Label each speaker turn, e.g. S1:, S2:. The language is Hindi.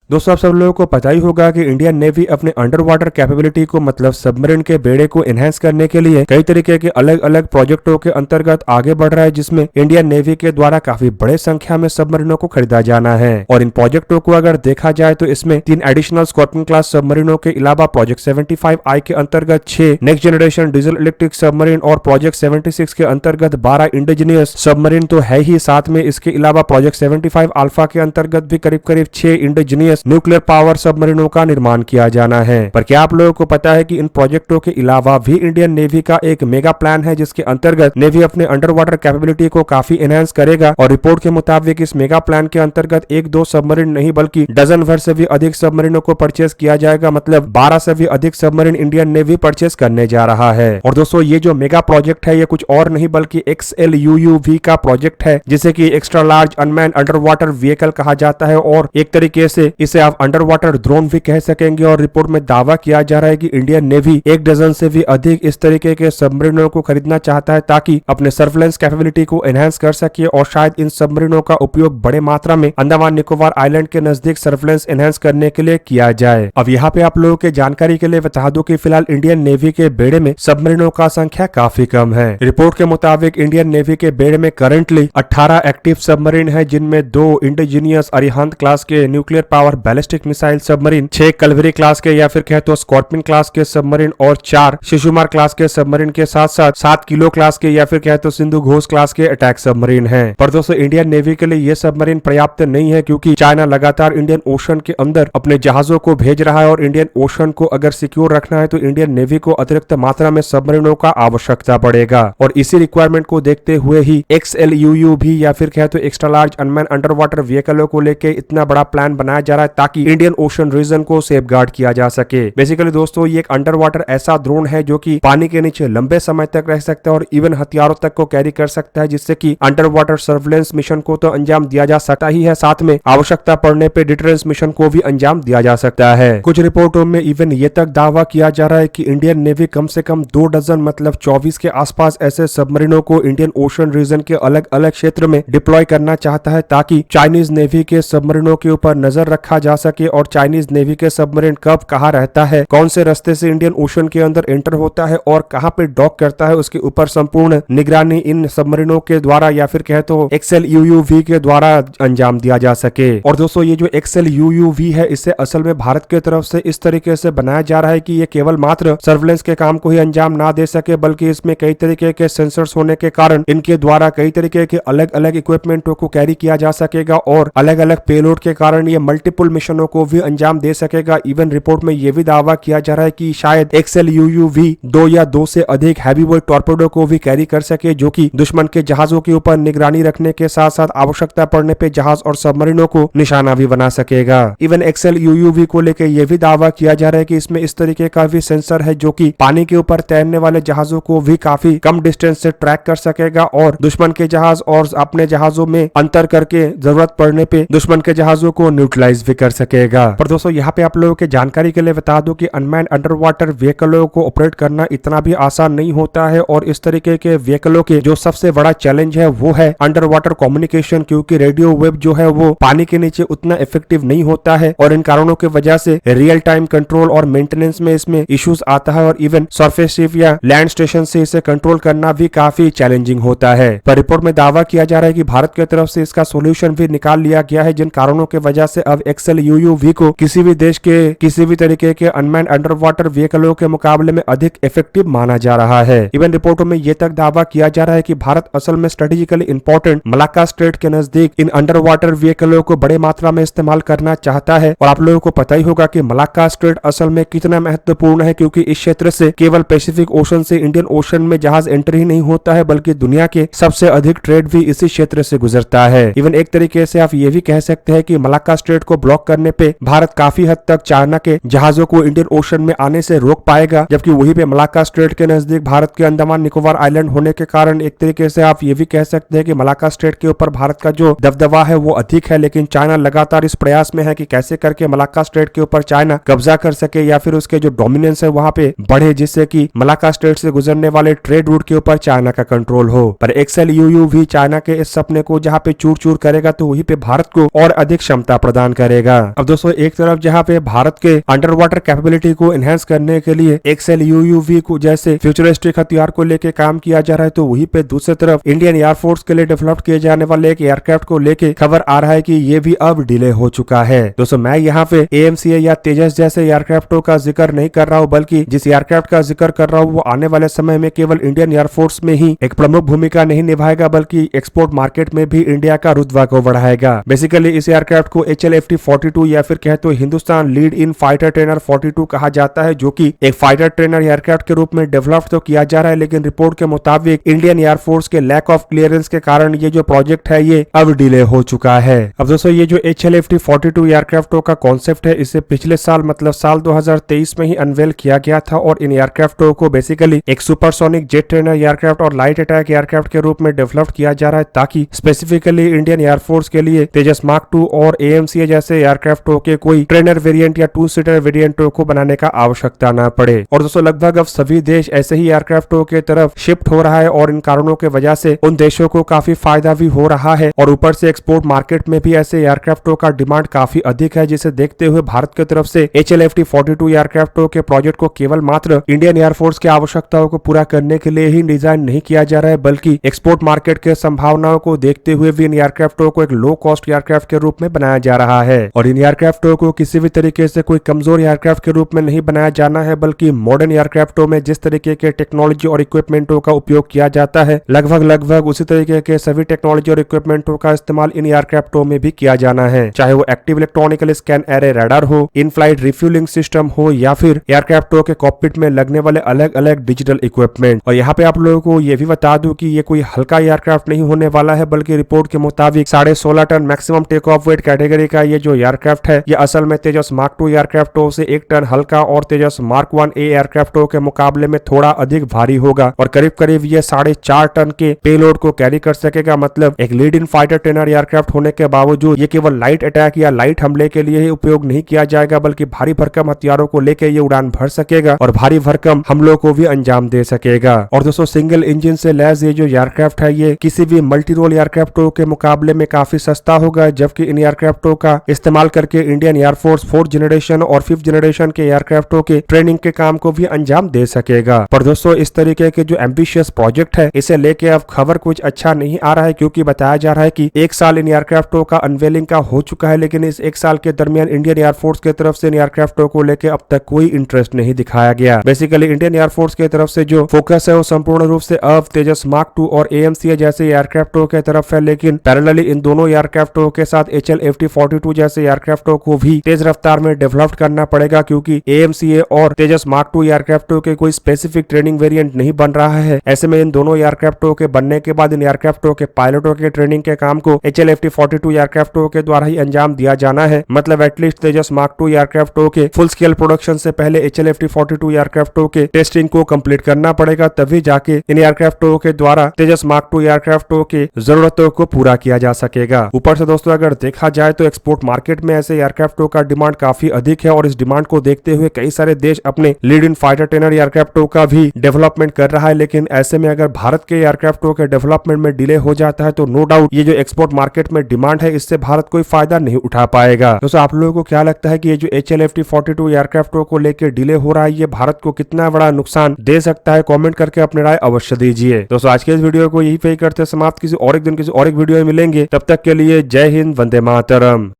S1: दोस्तों आप सब लोगों को पता ही होगा कि इंडियन नेवी अपने अंडर वाटर कैपेबिलिटी को मतलब सबमरीन के बेड़े को एनहेंस करने के लिए कई तरीके के अलग अलग प्रोजेक्टों के अंतर्गत आगे बढ़ रहा है, जिसमें इंडियन नेवी के द्वारा काफी बड़े संख्या में सबमरीनों को खरीदा जाना है। और इन प्रोजेक्टों को अगर देखा जाए तो इसमें 3 एडिशनल स्कॉर्पियन क्लास सबमरीनों के अलावा प्रोजेक्ट 75I के अंतर्गत 6 next generation diesel electric submarine और प्रोजेक्ट 76 के अंतर्गत 12 इंडिजिनियस सबमरीन तो है ही, साथ में इसके अलावा प्रोजेक्ट 75 अल्फा के अंतर्गत भी करीब करीब 6 इंडिजिनियस न्यूक्लियर पावर सबमरीनों का निर्माण किया जाना है। पर क्या आप लोगों को पता है कि इन प्रोजेक्टों के अलावा भी इंडियन नेवी का एक मेगा प्लान है, जिसके अंतर्गत नेवी अपने अंडर वाटर कैपेबिलिटी को काफी एनहांस करेगा। और रिपोर्ट के मुताबिक इस मेगा प्लान के अंतर्गत 1-2 सबमरीन नहीं बल्कि डजन भर से भी अधिक सबमरीनों को परचेस किया जाएगा, मतलब 12 से भी अधिक सबमरीन इंडियन नेवी परचेस करने जा रहा है। और दोस्तों ये जो मेगा प्रोजेक्ट है ये कुछ और नहीं बल्कि XLUUV का प्रोजेक्ट है, जिसे कि extra large unmanned under water vehicle कहा जाता है और एक तरीके से इसे आप अंडर वाटर ड्रोन भी कह सकेंगे। और रिपोर्ट में दावा किया जा रहा है कि इंडियन नेवी 1 डजन से भी अधिक इस तरीके के सबमरीनों को खरीदना चाहता है ताकि अपने सर्वेलेंस कैपेबिलिटी को एनहांस कर सके और शायद इन सबमरीनों का उपयोग बड़े मात्रा में अंडमान निकोबार आइलैंड के नजदीक सर्वेलेंस एनहांस करने के लिए किया जाए। अब यहाँ पे आप लोगों के जानकारी के लिए बता दूं कि फिलहाल इंडियन नेवी के बेड़े में सबमरीनों का संख्या काफी कम है। रिपोर्ट के मुताबिक इंडियन नेवी के बेड़े में करंटली 18 एक्टिव सबमरीन है, जिनमें 2 इंडिजिनियस अरिहंत क्लास के nuclear power ballistic missile submarine, 6 Kalvari class के या फिर कहे तो स्कॉर्पियन क्लास के सबमरीन और 4 शिशुमार क्लास के सबमरीन के साथ साथ 7 किलो क्लास के या फिर कहे तो सिंधु घोष क्लास के अटैक सबमरीन हैं। पर दोस्तों इंडियन नेवी के लिए ये सबमरीन पर्याप्त नहीं है, क्योंकि चाइना लगातार इंडियन ओशन के अंदर अपने जहाजों को भेज रहा है और इंडियन ओशन को अगर सिक्योर रखना है तो इंडियन नेवी को अतिरिक्त मात्रा में सबमरीनों का आवश्यकता पड़ेगा। और इसी रिक्वायरमेंट को देखते हुए ही XLUUV या फिर कहे तो extra large unmanned underwater व्हीकलों को लेके इतना बड़ा प्लान बनाया जा रहा है ताकि इंडियन ओशन रीजन को सेफगार्ड किया जा सके। बेसिकली दोस्तों ये एक अंडर वाटर ऐसा ड्रोन है जो कि पानी के नीचे लंबे समय तक रह सकता है और इवन हथियारों तक को कैरी कर सकता है, जिससे कि अंडर वाटर सर्वेलेंस मिशन को तो अंजाम दिया जा सकता ही है, साथ में आवश्यकता पड़ने पे डिटेरेंस मिशन को भी अंजाम दिया जा सकता है। कुछ रिपोर्टों में इवन ये तक दावा किया जा रहा है कि इंडियन नेवी कम से कम 2 डजन मतलब 24 के आसपास ऐसे सबमरीनों को इंडियन ओशन रीजन के अलग अलग क्षेत्र में डिप्लॉय करना चाहता है, ताकि चाइनीज नेवी के सबमरीनों के ऊपर नजर रखा जा सके और चाइनीज नेवी के सबमरीन कब कहाँ रहता है, कौन से रास्ते से इंडियन ओशन के अंदर एंटर होता है और कहाँ पे डॉक करता है, उसके ऊपर संपूर्ण निगरानी इन सबमरीनों के द्वारा या फिर कहे तो XLUUV के द्वारा अंजाम दिया जा सके। और दोस्तों ये जो XLUUV है इसे असल में भारत की तरफ से इस तरीके से बनाया जा रहा है कि ये केवल मात्र सर्वेलेंस के काम को ही अंजाम ना दे सके, बल्कि इसमें कई तरीके के सेंसर्स होने के कारण इनके द्वारा कई तरीके के अलग अलग इक्विपमेंटों को कैरी किया जा सकेगा और अलग अलग पेलोड के कारण ये मल्टीपल मिशनों को भी अंजाम दे सकेगा। इवन रिपोर्ट में यह भी दावा किया जा रहा है कि शायद XLUUV 2 या 2 से अधिक हैवी वेट टॉर्पेडो को भी कैरी कर सके, जो कि दुश्मन के जहाजों के ऊपर निगरानी रखने के साथ साथ आवश्यकता पड़ने पे जहाज और सबमरीनों को निशाना भी बना सकेगा। इवन XLUUV को लेकर यह भी दावा किया जा रहा है कि इसमें इस तरीके का भी सेंसर है जो कि पानी के ऊपर तैरने वाले जहाजों को भी काफी कम डिस्टेंस से ट्रैक कर सकेगा और दुश्मन के जहाज और अपने जहाजों में अंतर करके जरूरत पड़ने पे दुश्मन के जहाजों को न्यूट्रलाइज भी कर सकेगा। पर दोस्तों यहाँ पे आप लोगों के जानकारी के लिए बता दूं कि अनमैन्ड अंडर वाटर व्हीकलों को ऑपरेट करना इतना भी आसान नहीं होता है और इस तरीके के व्हीकलों के जो सबसे बड़ा चैलेंज है वो है अंडर वाटर कम्युनिकेशन, क्योंकि रेडियो वेव जो है वो पानी के नीचे उतना इफेक्टिव नहीं होता है और इन कारणों की वजह से रियल टाइम कंट्रोल और मेंटेनेंस में इसमें इश्यूज आता है और इवन सरफेस शिप या लैंड स्टेशन से इसे कंट्रोल करना भी काफी चैलेंजिंग होता है। पर रिपोर्ट में दावा किया जा रहा है कि भारत की तरफ से इसका सोल्यूशन भी निकाल लिया गया है, जिन कारणों की वजह से अब XLUUV को किसी भी देश के किसी भी तरीके के अनमैन्ड अंडर वाटर व्हीकलों के मुकाबले में अधिक इफेक्टिव माना जा रहा है। इवन रिपोर्टों में यह तक दावा किया जा रहा है कि भारत असल में स्ट्रेटेजिकली इंपॉर्टेंट मलाक्का स्ट्रेट के नजदीक इन अंडर वाटर व्हीकलों को बड़े मात्रा में इस्तेमाल करना चाहता है। और आप लोगों को पता ही होगा कि मलाक्का स्ट्रेट असल में कितना महत्वपूर्ण है, क्योंकि इस क्षेत्र से केवल पैसिफिक ओशन से इंडियन ओशन में जहाज एंटर ही नहीं होता है बल्कि दुनिया के सबसे अधिक ट्रेड भी इसी क्षेत्र से गुजरता है। इवन एक तरीके से आप ये भी कह सकते हैं कि मलाक्का स्ट्रेट को ब्लॉक करने पे भारत काफी हद तक चाइना के जहाजों को इंडियन ओशन में आने से रोक पाएगा, जबकि वहीं पे मलाक्का स्ट्रेट के नजदीक भारत के अंडमान निकोबार आइलैंड होने के कारण एक तरीके से आप ये भी कह सकते हैं कि मलाक्का स्ट्रेट के ऊपर भारत का जो दबदबा है वो अधिक है। लेकिन चाइना लगातार इस प्रयास में है कि कैसे करके मलाक्का स्ट्रेट के ऊपर चाइना कब्जा कर सके या फिर उसके जो डोमिनेंस है वहां पे बढ़े, जिससे कि मलाक्का स्ट्रेट से गुजरने वाले ट्रेड रूट के ऊपर चाइना का कंट्रोल हो। पर XLUUV चाइना के इस सपने को जहाँ पे चूर चूर करेगा तो वहीं पे भारत को और अधिक क्षमता प्रदान करेगा। रहेगा। अब दोस्तों एक तरफ जहां पे भारत के अंडर वाटर कैपेबिलिटी को एनहेंस करने के लिए एक्सेल यूयूवी को जैसे फ्यूचरिस्टिक हथियार को लेके काम किया जा रहा है, तो वहीं पे दूसरी तरफ इंडियन एयरफोर्स के लिए डेवलप किए जाने वाले एक एयरक्राफ्ट को लेके खबर आ रहा है कि ये भी अब डिले हो चुका है। दोस्तों मैं यहाँ पे AMCA या तेजस जैसे एयरक्राफ्टों का जिक्र नहीं कर रहा हूँ, बल्कि जिस एयरक्राफ्ट का जिक्र कर रहा हूँ वो आने वाले समय में केवल इंडियन एयरफोर्स में ही एक प्रमुख भूमिका नहीं निभाएगा, बल्कि एक्सपोर्ट मार्केट में भी इंडिया का रुतबा को बढ़ाएगा। बेसिकली इस एयरक्राफ्ट को HLFT-42 या फिर कहे तो Hindustan lead in fighter trainer 42 कहा जाता है, जो कि एक फाइटर ट्रेनर एयरक्राफ्ट के रूप में डेवलप तो किया जा रहा है, लेकिन रिपोर्ट के मुताबिक इंडियन एयरफोर्स के लैक ऑफ क्लियरेंस के कारण ये जो प्रोजेक्ट है ये अब डिले हो चुका है। अब दोस्तों ये जो HLFT-42 एयरक्राफ्टों का कॉन्सेप्ट है इसे पिछले साल मतलब साल 2023 में ही अनवेल किया गया था, और इन एयरक्राफ्टों को बेसिकली एक सुपरसोनिक जेट ट्रेनर एयरक्राफ्ट और लाइट अटैक एयरक्राफ्ट के रूप में डेवलप किया जा रहा है, ताकि स्पेसिफिकली इंडियन एयरफोर्स के लिए तेजस मार्क 2 और AMCA जैसे एयरक्राफ्टों के कोई ट्रेनर वेरिएंट या 2 सीटर वेरिएंटों को बनाने का आवश्यकता न पड़े। और दोस्तों लगभग अब सभी देश ऐसे ही एयरक्राफ्टों के तरफ शिफ्ट हो रहा है, और इन कारणों के वजह से उन देशों को काफी फायदा भी हो रहा है, और ऊपर से एक्सपोर्ट मार्केट में भी ऐसे एयरक्राफ्टों का डिमांड काफी अधिक है, जिसे देखते हुए भारत की तरफ से HLFT-42 एयरक्राफ्टों के प्रोजेक्ट को केवल मात्र इंडियन एयरफोर्स की आवश्यकताओं को पूरा करने के लिए ही डिजाइन नहीं किया जा रहा है, बल्कि एक्सपोर्ट मार्केट के संभावनाओं को देखते हुए भी इन एयरक्राफ्टों को एक लो कॉस्ट एयरक्राफ्ट के रूप में बनाया जा रहा है। और इन एयरक्राफ्टों को किसी भी तरीके से कोई कमजोर एयरक्राफ्ट के रूप में नहीं बनाया जाना है, बल्कि मॉडर्न एयरक्राफ्टों में जिस तरीके के टेक्नोलॉजी और इक्विपमेंटों का उपयोग किया जाता है लगभग उसी तरीके के सभी टेक्नोलॉजी और इक्विपमेंटों का इस्तेमाल इन एयरक्राफ्टों में भी किया जाना है, चाहे वो active electronical scan array radar हो, इन फ्लाइट रिफ्यूलिंग सिस्टम हो, या फिर एयरक्राफ्टों के कॉकपिट में लगने वाले अलग अलग डिजिटल इक्विपमेंट। और यहाँ पे आप लोगों को ये भी बता दूं कि ये कोई हल्का एयरक्राफ्ट नहीं होने वाला है, बल्कि रिपोर्ट के मुताबिक 16.5 ton maximum take off weight category का ये जो एयरक्राफ्ट है ये असल में तेजस मार्क 2 एयरक्राफ्टों से 1 टन हल्का और तेजस मार्क 1A एयरक्राफ्टों के मुकाबले में थोड़ा अधिक भारी होगा, और करीब ये 4.5 टन के पेलोड को कैरी कर सकेगा। मतलब एक lead in fighter trainer aircraft होने के बावजूद ये केवल लाइट अटैक या लाइट हमले के लिए ही उपयोग नहीं किया जाएगा, बल्कि भारी भरकम हथियारों को लेकर ये उड़ान भर सकेगा और भारी भरकम हमलों को भी अंजाम दे सकेगा। और दोस्तों सिंगल इंजन से लैस ये जो एयरक्राफ्ट है ये किसी भी मल्टी रोल एयरक्राफ्टों के मुकाबले में काफी सस्ता होगा, जबकि इन एयरक्राफ्टों का इस्तेमाल करके इंडियन एयरफोर्स 4th जनरेशन और 5th जनरेशन के एयरक्राफ्टों के ट्रेनिंग के काम को भी अंजाम दे सकेगा। पर दोस्तों इस तरीके के जो एम्बिशियस प्रोजेक्ट है इसे लेके अब खबर कुछ अच्छा नहीं आ रहा है, क्योंकि बताया जा रहा है कि 1 साल इन एयरक्राफ्टों का अनवेलिंग का हो चुका है, लेकिन इस 1 साल के दरमियान इंडियन एयरफोर्स की तरफ से इन एयरक्राफ्टों को लेके अब तक कोई इंटरेस्ट नहीं दिखाया गया। बेसिकली इंडियन एयरफोर्स की तरफ से जो फोकस है वो संपूर्ण रूप से अब तेजस मार्क 2 और AMCA जैसे एयरक्राफ्टों के तरफ है, लेकिन पैरेलली इन दोनों एयरक्राफ्टों के साथ HLFT-42 जैसे एयरक्राफ्टों को भी तेज रफ्तार में डेवलप करना पड़ेगा, क्योंकि AMCA और तेजस मार्क 2 एयरक्राफ्टों के कोई स्पेसिफिक ट्रेनिंग वेरिएंट नहीं बन रहा है। ऐसे में इन दोनों एयरक्राफ्टों के बनने के बाद इन एयरक्राफ्टों के पायलटों के ट्रेनिंग के काम को HLFT-42 एयरक्राफ्टों के द्वारा ही अंजाम दिया जाना है। मतलब एटलीस्ट तेजस मार्क 2 एयरक्राफ्टों के फुल स्केल प्रोडक्शन से पहले HLFT-42 एयरक्राफ्टों के टेस्टिंग को कंप्लीट करना पड़ेगा, तभी जाके इन एयरक्राफ्टों के द्वारा तेजस मार्क 2 एयरक्राफ्टों के जरूरतों को पूरा किया जा सकेगा। ऊपर से दोस्तों अगर देखा जाए तो एक्सपोर्ट मार्केट में ऐसे एयरक्राफ्टों का डिमांड काफी अधिक है, और इस डिमांड को देखते हुए कई सारे देश अपने लीड इन फाइटर ट्रेनर एयरक्राफ्टों का भी डेवलपमेंट कर रहा है। लेकिन ऐसे में अगर भारत के एयरक्राफ्टों के डेवलपमेंट में डिले हो जाता है तो नो डाउट ये जो एक्सपोर्ट मार्केट में डिमांड है इससे भारत कोई फायदा नहीं उठा पाएगा। दोस्तों आप लोगों को क्या लगता है कि ये जो HLFT-42 एयरक्राफ्टों को लेकर डिले हो रहा है ये भारत को कितना बड़ा नुकसान दे सकता है? कमेंट करके अपनी राय अवश्य दीजिए। दोस्तों आज के इस वीडियो को यही पे करते समाप्त, किसी और एक दिन किसी और एक वीडियो में मिलेंगे, तब तक के लिए जय हिंद, वंदे मातरम।